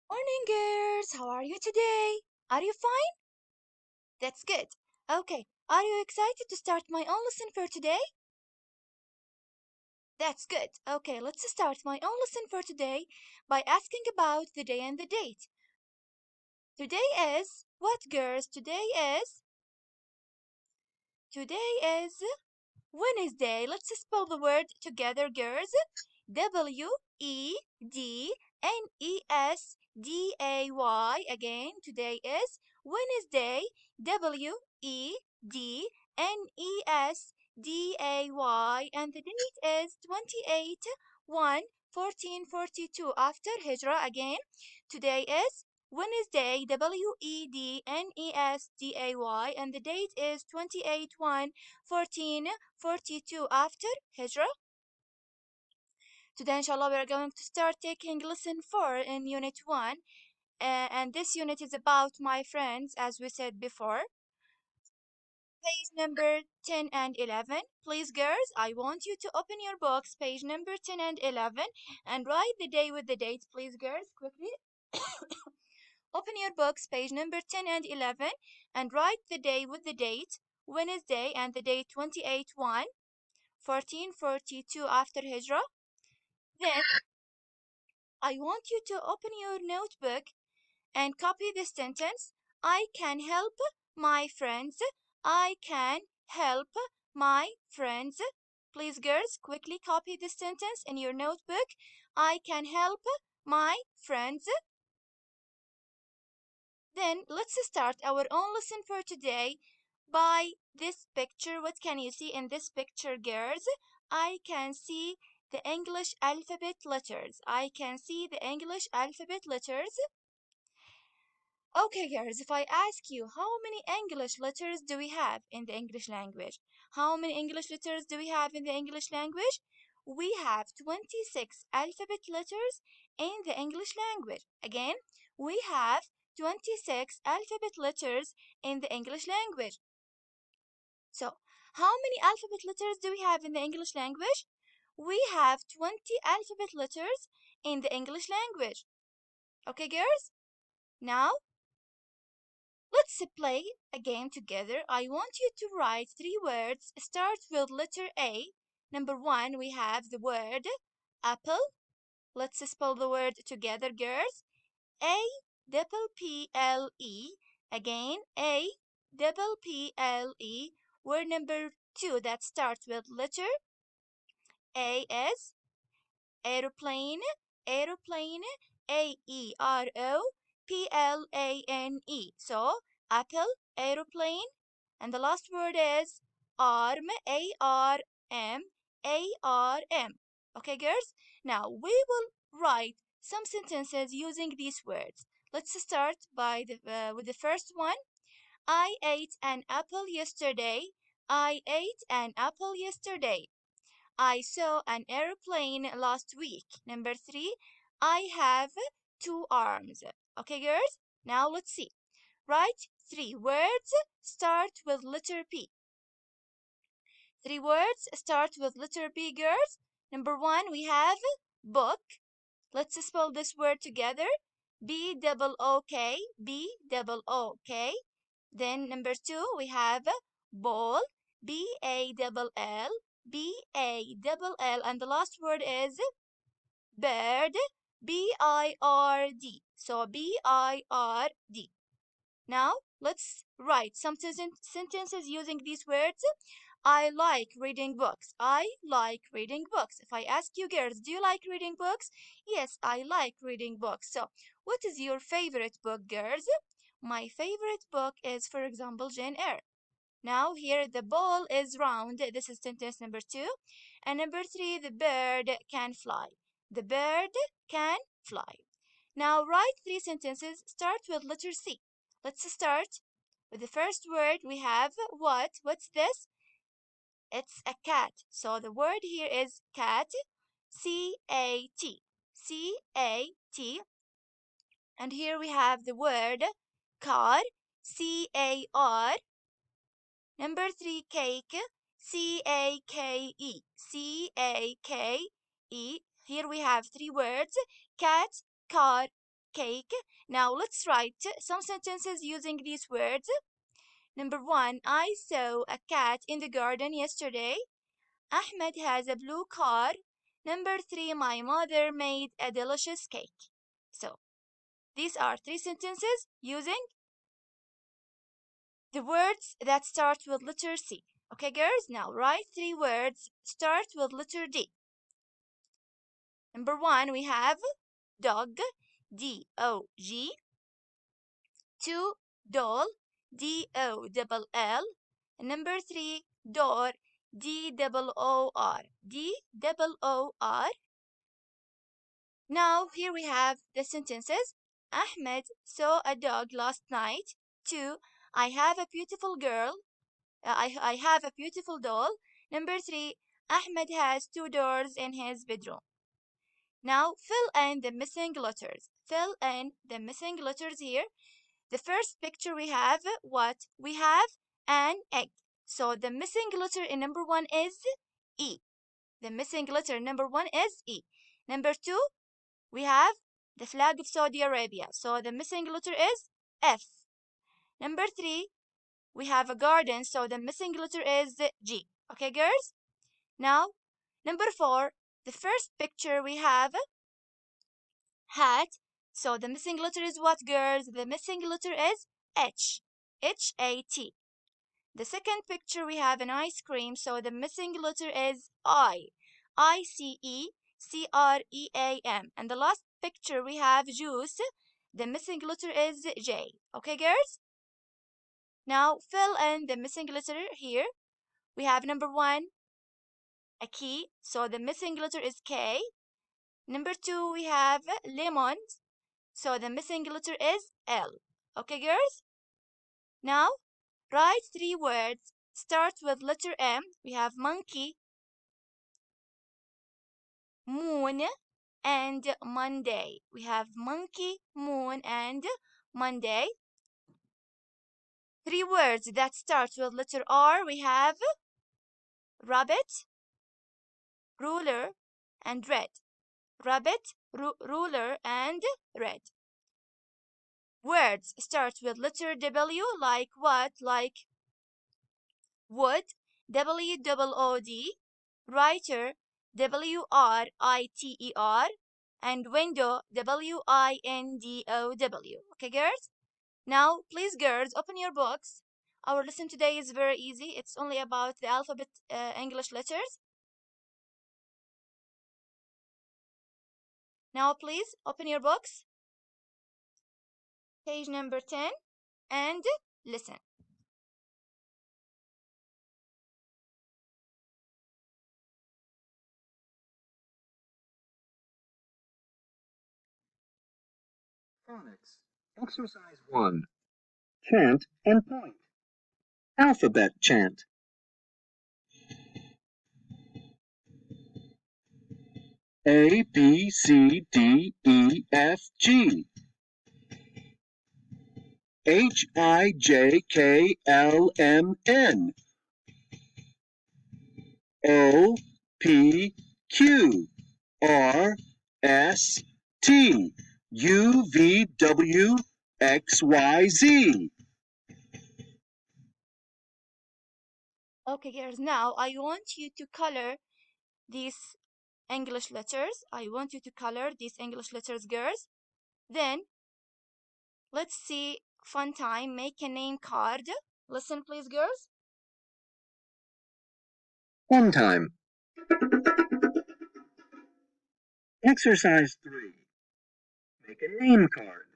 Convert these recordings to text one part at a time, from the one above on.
Morning, girls. How are you today? Are you fine? That's good. Okay. Are you excited to start my own lesson for today? That's good. Okay, let's start my own lesson for today by asking about the day and the date. Today is what, girls? Today is Wednesday. Let's spell the word together, girls. Wednesday. Again, today is Wednesday. Wednesday. And the date is 28 1 1442 after Hijrah. Again, today is Wednesday, Wednesday, and the date is 28 1 1442 after Hijrah. Today, inshallah, we are going to start taking lesson 4 in unit 1. And this unit is about my friends, as we said before. Page number 10 and 11. Please, girls, I want you to open your books, page number 10 and 11, and write the day with the date. Please, girls, quickly. Open your books, page number 10 and 11, and write the day with the date, Wednesday, and the date 28 1 1442 after Hijrah. Then I want you to open your notebook and copy this sentence. I can help my friends. I can help my friends. Please, girls, quickly copy this sentence in your notebook. I can help my friends. Then let's start our own lesson for today by this picture. What can you see in this picture, girls? I can see the English alphabet letters. I can see the English alphabet letters. Okay, girls, if I ask you how many English letters do we have in the English language? How many English letters do we have in the English language? We have 26 alphabet letters in the English language. Again, we have 26 alphabet letters in the English language. So, how many alphabet letters do we have in the English language? We have 20 alphabet letters in the English language. Okay, girls? Now, let's play a game together. I want you to write 3 words. Start with letter A. Number 1, we have the word apple. Let's spell the word together, girls. A-double-P-L-E. Again, A-double-P-L-E. Word number 2 that starts with letter A is aeroplane. Aeroplane. A-E-R-O-P-L-A-N-E. So, apple, aeroplane. And the last word is arm. A-R-M. A-R-M. Okay, girls? Now, we will write some sentences using these words. Let's start with the first one. I ate an apple yesterday. I ate an apple yesterday. I saw an airplane last week. Number 3, I have 2 arms. Okay, girls? Now let's see. Write 3 words. Start with letter P. 3 words start with letter P, girls. Number 1, we have book. Let's spell this word together. B-double-O-K. B-double-O-K. Then number 2, we have ball. B-A-double-L. B-A-double-L. And the last word is bird. B-I-R-D. So B-I-R-D. Now let's write some sentences using these words. I like reading books. I like reading books. If I ask you, girls, do you like reading books? Yes, I like reading books. So what is your favorite book, girls? My favorite book is, for example, Jane Eyre. Now here the ball is round. This is sentence number 2. And number 3, the bird can fly. The bird can fly. Now write 3 sentences. Start with letter C. Let's start with the first word. We have what? What's this? It's a cat. So the word here is cat. C-A-T. C-A-T. And here we have the word car. C-A-R. Number 3, cake. C-A-K-E. C-A-K-E. Here we have 3 words. Cat, car, cake. Now let's write some sentences using these words. Number 1, I saw a cat in the garden yesterday. Ahmed has a blue car. Number 3, my mother made a delicious cake. So, these are 3 sentences using the words that start with letter C. Okay, girls? Now write 3 words start with letter D. Number 1, we have dog, D-O-G. 2, doll, D-O-double-L. And number 3, door, D-double-O-R. D-double-O-R. Now, here we have the sentences. Ahmed saw a dog last night. 2, I have a beautiful girl. I have a beautiful doll. Number 3, Ahmed has 2 doors in his bedroom. Now, fill in the missing letters. Fill in the missing letters here. The first picture we have what? We have an egg. So the missing letter in number 1 is E. The missing letter number 1 is E. Number 2, we have the flag of Saudi Arabia. So the missing letter is F. Number 3, we have a garden. So the missing letter is G. Okay, girls? Now, number 4, the first picture we have hat. So the missing letter is what, girls? The missing letter is H. H-A-T. The second picture we have an ice cream. So the missing letter is I. I-C-E-C-R-E-A-M. And the last picture we have juice. The missing letter is J. Okay, girls? Now fill in the missing letter here. We have number 1, a key. So the missing letter is K. Number 2, we have lemon. So the missing letter is L. Okay, girls? Now, write 3 words. Start with letter M. We have monkey, moon, and Monday. We have monkey, moon, and Monday. 3 words that start with letter R. We have rabbit, ruler, and red. Rabbit, ruler, and red. Words start with letter W, like what? Like wood, W-O-O-D, writer, W-R-I-T-E-R, and window, W-I-N-D-O-W. Okay, girls? Now, please, girls, open your books. Our lesson today is very easy. It's only about the alphabet English letters. Now, please, open your books. Page number 10, and listen. Phonics. Exercise 1. Chant and point. Alphabet chant. A, B, C, D, E, F, G. H, I, J, K, L, M, N. O, P, Q, R, S, T, U, V, W, X, Y, Z. Okay, girls, now I want you to color these English letters. I want you to color these English letters, girls. Then, let's see fun time. Make a name card. Listen, please, girls. One time. Exercise 3. Make a name card.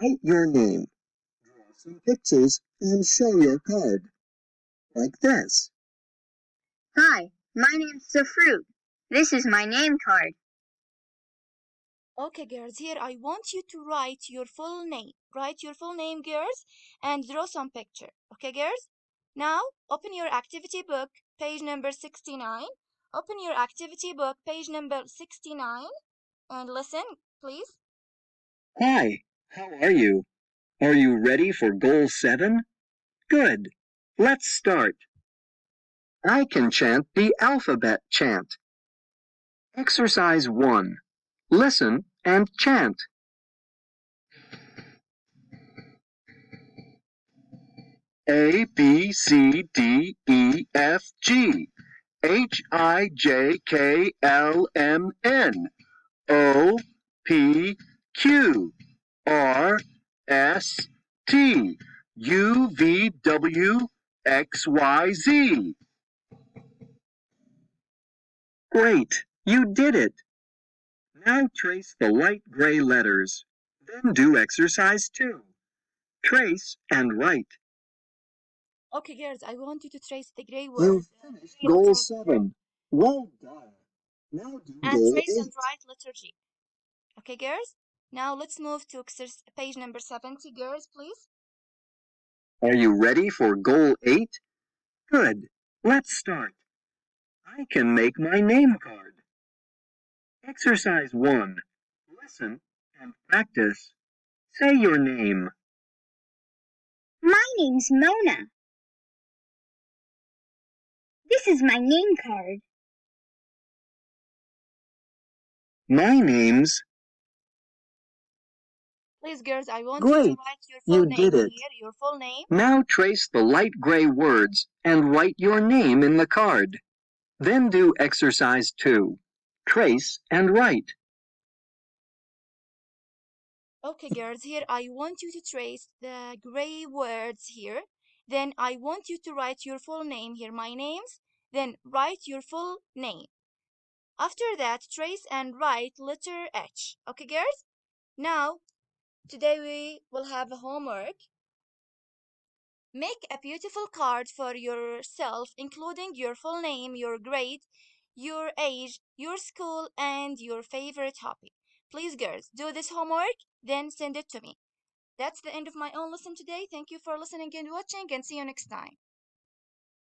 Write your name. Draw some pictures and show your card. Like this. Hi, my name's the fruit. This is my name card. Okay, girls, here I want you to write your full name. Write your full name, girls, and draw some picture. Okay, girls? Now, open your activity book, page number 69. Open your activity book, page number 69, and listen, please. Hi, how are you? Are you ready for Goal 7? Good. Let's start. I can chant the alphabet chant. Exercise 1. Listen and chant. A, B, C, D, E, F, G, H, I, J, K, L, M, N, O, P, Q, R, S, T, U, V, W, X, Y, Z. Great! You did it! Now trace the light gray letters. Then do exercise 2. Trace and write. Okay, girls, I want you to trace the gray You words, finished gray goal letter G, 7. Well done. Now do and goal trace and 8. write letter G. Okay, girls? Now let's move to page number 70, girls, please. Are you ready for goal 8? Good. Let's start. I can make my name card. Exercise 1. Listen and practice. Say your name. My name's Mona. This is my name card. My name's Please, girls, I want you to Great. write your full You name did it. here, your full name. Now trace the light gray words and write your name in the card. Then do exercise 2. Trace and write. Okay, girls, here I want you to trace the gray words here. Then I want you to write your full name here, my names. Then write your full name. After that, trace and write letter H. Okay, girls? Now, today we will have a homework. Make a beautiful card for yourself, including your full name, your grade, your age, your school, and your favorite hobby. Please, girls, do this homework, then send it to me. That's the end of my own lesson today. Thank you for listening and watching, and see you next time.